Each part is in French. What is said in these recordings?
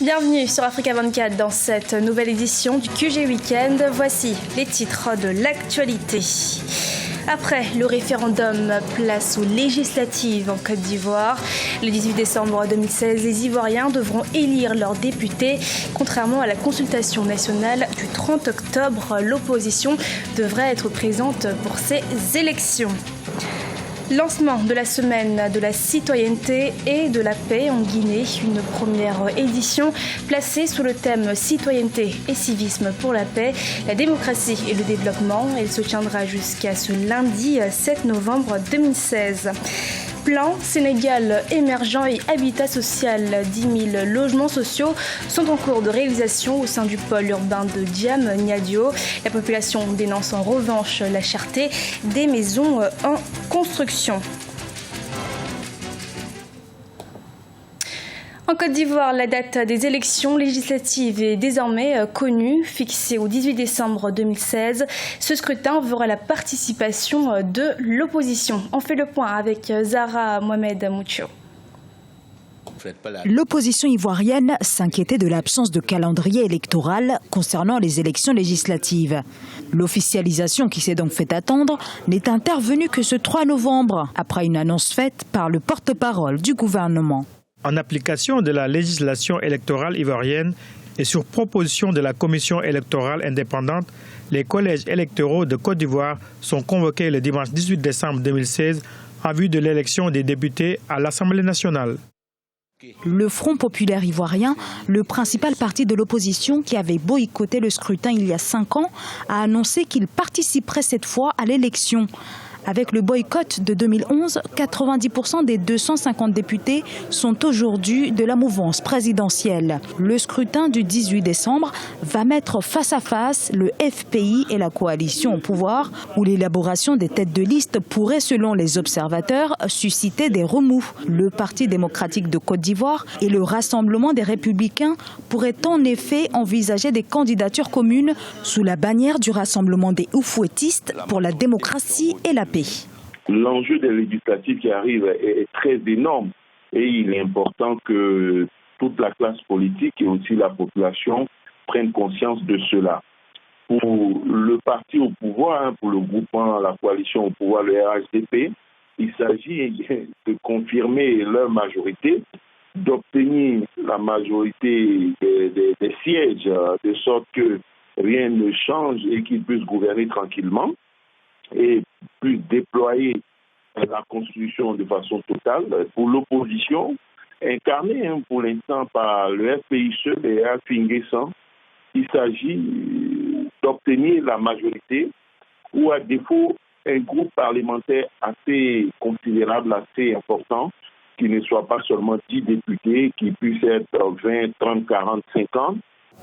Bienvenue sur Africa 24 dans cette nouvelle édition du QG Weekend. Voici les titres de l'actualité. Après le référendum, place aux législatives en Côte d'Ivoire. Le 18 décembre 2016, les Ivoiriens devront élire leurs députés. Contrairement à la consultation nationale du 30 octobre, l'opposition devrait être présente pour ces élections. Lancement de la semaine de la citoyenneté et de la paix en Guinée, une première édition placée sous le thème citoyenneté et civisme pour la paix, la démocratie et le développement. Elle se tiendra jusqu'à ce lundi 7 novembre 2016. Plan Sénégal émergent et habitat social, 10 000 logements sociaux sont en cours de réalisation au sein du pôle urbain de Diamniadio. La population dénonce en revanche la cherté des maisons en construction. En Côte d'Ivoire, la date des élections législatives est désormais connue, fixée au 18 décembre 2016. Ce scrutin verra la participation de l'opposition. On fait le point avec Zahra Mohamed Moucho. L'opposition ivoirienne s'inquiétait de l'absence de calendrier électoral concernant les élections législatives. L'officialisation qui s'est donc fait attendre n'est intervenue que ce 3 novembre, après une annonce faite par le porte-parole du gouvernement. En application de la législation électorale ivoirienne et sur proposition de la Commission électorale indépendante, les collèges électoraux de Côte d'Ivoire sont convoqués le dimanche 18 décembre 2016 en vue de l'élection des députés à l'Assemblée nationale. Le Front populaire ivoirien, le principal parti de l'opposition qui avait boycotté le scrutin il y a 5 ans, a annoncé qu'il participerait cette fois à l'élection. Avec le boycott de 2011, 90% des 250 députés sont aujourd'hui de la mouvance présidentielle. Le scrutin du 18 décembre va mettre face à face le FPI et la coalition au pouvoir, où l'élaboration des têtes de liste pourrait, selon les observateurs, susciter des remous. Le Parti démocratique de Côte d'Ivoire et le Rassemblement des Républicains pourraient en effet envisager des candidatures communes sous la bannière du Rassemblement des Oufouettistes pour la démocratie et la paix. L'enjeu des législatives qui arrivent est très énorme et il est important que toute la classe politique et aussi la population prennent conscience de cela. Pour le parti au pouvoir, pour le groupement, la coalition au pouvoir, le RHDP, il s'agit de confirmer leur majorité, d'obtenir la majorité des sièges, de sorte que rien ne change et qu'ils puissent gouverner tranquillement et puis déployer la Constitution de façon totale. Pour l'opposition, incarnée pour l'instant par le FPICE et Nguessan, il s'agit d'obtenir la majorité ou à défaut un groupe parlementaire assez considérable, assez important, qui ne soit pas seulement 10 députés, qui puisse être 20, 30, 40, 50.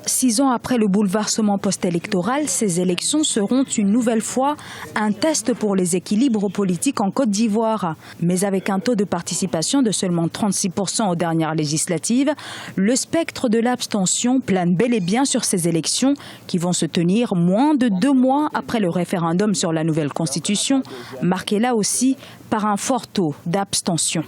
6 ans après le bouleversement post-électoral, ces élections seront une nouvelle fois un test pour les équilibres politiques en Côte d'Ivoire. Mais avec un taux de participation de seulement 36% aux dernières législatives, le spectre de l'abstention plane bel et bien sur ces élections qui vont se tenir moins de 2 mois après le référendum sur la nouvelle constitution, marqué là aussi par un fort taux d'abstention.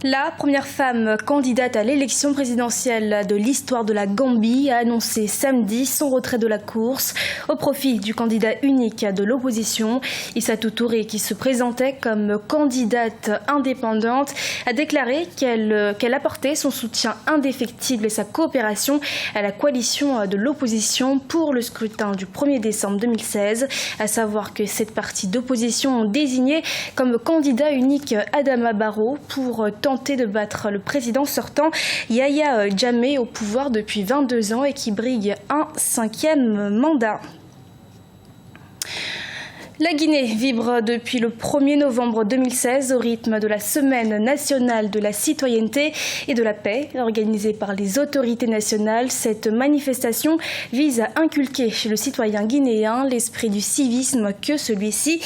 La première femme candidate à l'élection présidentielle de l'histoire de la Gambie a annoncé samedi son retrait de la course au profit du candidat unique de l'opposition. Issatou Touré, qui se présentait comme candidate indépendante, a déclaré qu'elle apportait son soutien indéfectible et sa coopération à la coalition de l'opposition pour le scrutin du 1er décembre 2016. À savoir que cette partie d'opposition ont désigné comme candidat unique Adama Barrow pour tenter de battre le président sortant Yahya Jammeh au pouvoir depuis 22 ans et qui brigue un 5e mandat. La Guinée vibre depuis le 1er novembre 2016 au rythme de la Semaine nationale de la citoyenneté et de la paix. Organisée par les autorités nationales, cette manifestation vise à inculquer chez le citoyen guinéen l'esprit du civisme que celui-ci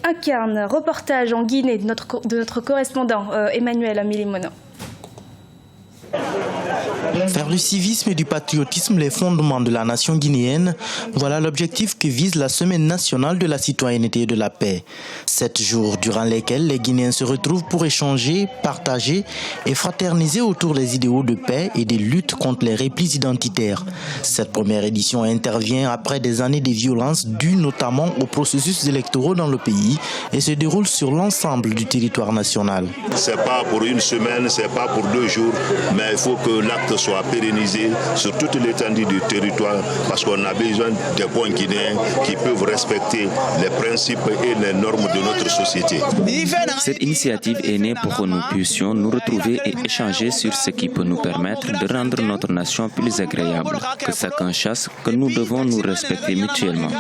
incarne. Reportage en Guinée de notre correspondant Emmanuel Milimono. Faire du civisme et du patriotisme les fondements de la nation guinéenne, voilà l'objectif que vise la Semaine nationale de la citoyenneté et de la paix. 7 jours durant lesquels les Guinéens se retrouvent pour échanger, partager et fraterniser autour des idéaux de paix et des luttes contre les replis identitaires. Cette première édition intervient après des années de violence dues notamment aux processus électoraux dans le pays et se déroule sur l'ensemble du territoire national. Ce n'est pas pour une semaine, ce n'est pas pour 2 jours, mais il faut que l'acte soit pérennisé sur toute l'étendue du territoire parce qu'on a besoin des bons Guinéens qui peuvent respecter les principes et les normes de notre société. Cette initiative est née pour que nous puissions nous retrouver et échanger sur ce qui peut nous permettre de rendre notre nation plus agréable. Que chacun chasse que nous devons nous respecter mutuellement,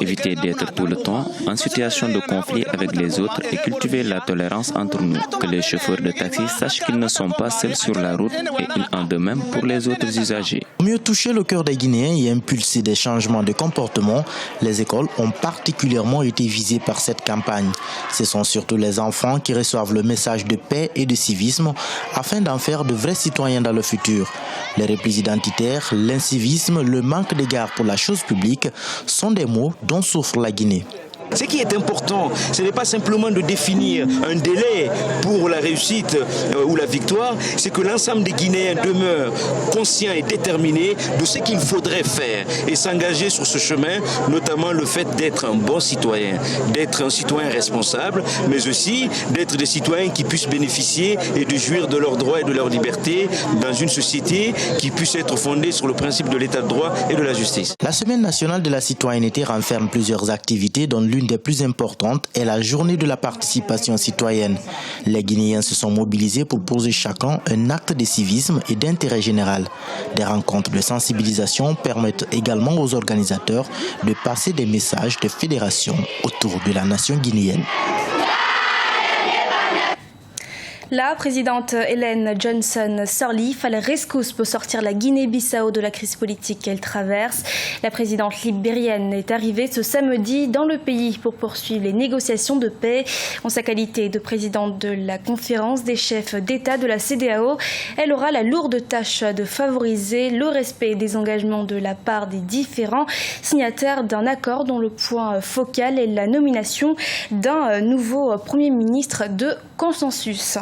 éviter d'être tout le temps en situation de conflit avec les autres et cultiver la tolérance entre nous. Que les chauffeurs de taxi sachent qu'ils ne sont pas seuls sur la route et il en de même pour les autres usagers. Pour mieux toucher le cœur des Guinéens et impulser des changements de comportement, les écoles ont particulièrement été visées par cette campagne. Ce sont surtout les enfants qui reçoivent le message de paix et de civisme afin d'en faire de vrais citoyens dans le futur. Les replis identitaires, l'incivisme, le manque d'égard pour la chose publique sont des mots dont souffre la Guinée. Ce qui est important, ce n'est pas simplement de définir un délai pour la réussite ou la victoire, c'est que l'ensemble des Guinéens demeurent conscients et déterminés de ce qu'il faudrait faire et s'engager sur ce chemin, notamment le fait d'être un bon citoyen, d'être un citoyen responsable, mais aussi d'être des citoyens qui puissent bénéficier et de jouir de leurs droits et de leurs libertés dans une société qui puisse être fondée sur le principe de l'état de droit et de la justice. La Semaine nationale de la citoyenneté renferme plusieurs activités dont l'une des plus importantes est la journée de la participation citoyenne. Les Guinéens se sont mobilisés pour poser chacun un acte de civisme et d'intérêt général. Des rencontres de sensibilisation permettent également aux organisateurs de passer des messages de fédération autour de la nation guinéenne. La présidente Ellen Johnson Sirleaf à la rescousse pour sortir la Guinée-Bissau de la crise politique qu'elle traverse. La présidente libérienne est arrivée ce samedi dans le pays pour poursuivre les négociations de paix. En sa qualité de présidente de la conférence des chefs d'État de la CEDEAO, elle aura la lourde tâche de favoriser le respect des engagements de la part des différents signataires d'un accord dont le point focal est la nomination d'un nouveau Premier ministre de consensus.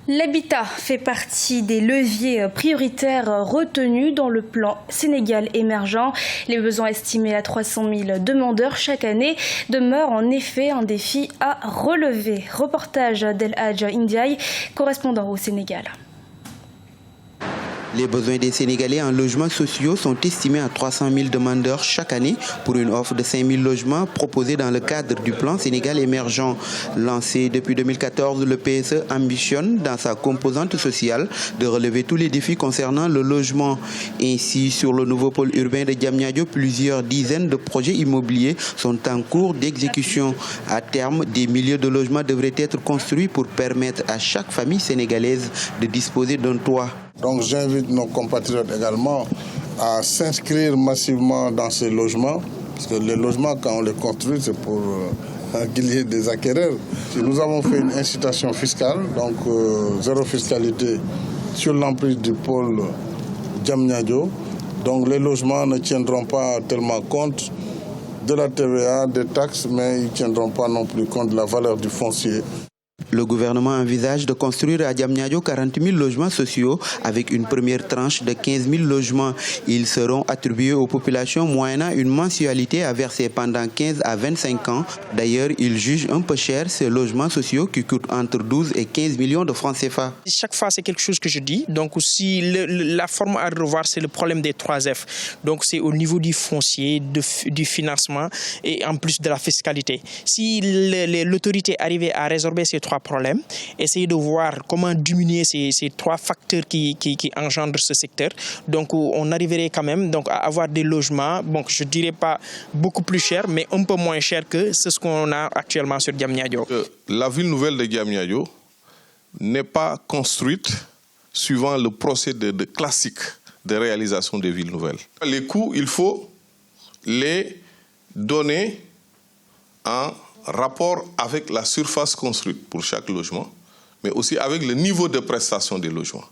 L'habitat fait partie des leviers prioritaires retenus dans le plan Sénégal émergent. Les besoins estimés à 300 000 demandeurs chaque année demeurent en effet un défi à relever. Reportage d'El Hadj Ndiaye, correspondant au Sénégal. Les besoins des Sénégalais en logements sociaux sont estimés à 300 000 demandeurs chaque année pour une offre de 5 000 logements proposée dans le cadre du plan Sénégal émergent. Lancé depuis 2014, le PSE ambitionne, dans sa composante sociale, de relever tous les défis concernant le logement. Ainsi, sur le nouveau pôle urbain de Diamniadio, plusieurs dizaines de projets immobiliers sont en cours d'exécution. À terme, des milliers de logements devraient être construits pour permettre à chaque famille sénégalaise de disposer d'un toit. Donc j'invite nos compatriotes également à s'inscrire massivement dans ces logements, parce que les logements, quand on les construit, c'est pour qu'il y ait des acquéreurs. Nous avons fait une incitation fiscale, donc zéro fiscalité sur l'emprise du pôle Diamniadio. Donc les logements ne tiendront pas tellement compte de la TVA, des taxes, mais ils ne tiendront pas non plus compte de la valeur du foncier. Le gouvernement envisage de construire à Diamniadio 40 000 logements sociaux avec une première tranche de 15 000 logements. Ils seront attribués aux populations moyennant une mensualité à verser pendant 15 à 25 ans. D'ailleurs, ils jugent un peu cher ces logements sociaux qui coûtent entre 12 et 15 millions de francs CFA. Chaque fois, c'est quelque chose que je dis. Donc, aussi, la forme à revoir, c'est le problème des 3F. Donc, c'est au niveau du foncier, du financement et en plus de la fiscalité. Si l'autorité arrivait à résorber ces 3 problèmes, essayer de voir comment diminuer ces 3 facteurs qui engendrent ce secteur. Donc on arriverait quand même donc, à avoir des logements, bon, je ne dirais pas beaucoup plus chers, mais un peu moins chers que ce qu'on a actuellement sur Diamniadio. La ville nouvelle de Diamniadio n'est pas construite suivant le procédé classique de réalisation des villes nouvelles. Les coûts, il faut les donner en rapport avec la surface construite pour chaque logement. mais aussi avec le niveau de prestation des logements.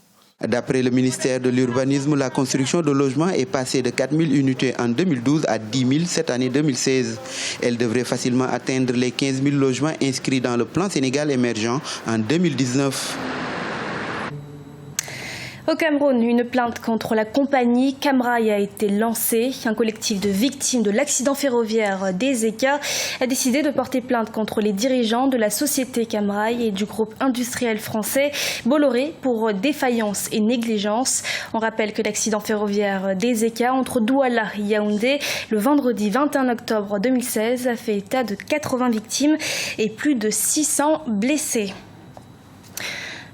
D'après le ministère de l'Urbanisme, la construction de logements est passée de 4 000 unités en 2012 à 10 000 cette année 2016. Elle devrait facilement atteindre les 15 000 logements inscrits dans le plan Sénégal émergent en 2019. Au Cameroun, une plainte contre la compagnie Camrail a été lancée. Un collectif de victimes de l'accident ferroviaire des ECA a décidé de porter plainte contre les dirigeants de la société Camrail et du groupe industriel français Bolloré pour défaillance et négligence. On rappelle que l'accident ferroviaire des ECA entre Douala et Yaoundé le vendredi 21 octobre 2016 a fait état de 80 victimes et plus de 600 blessés.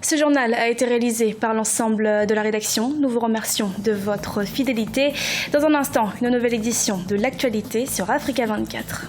Ce journal a été réalisé par l'ensemble de la rédaction. Nous vous remercions de votre fidélité. Dans un instant, une nouvelle édition de l'actualité sur Africa 24.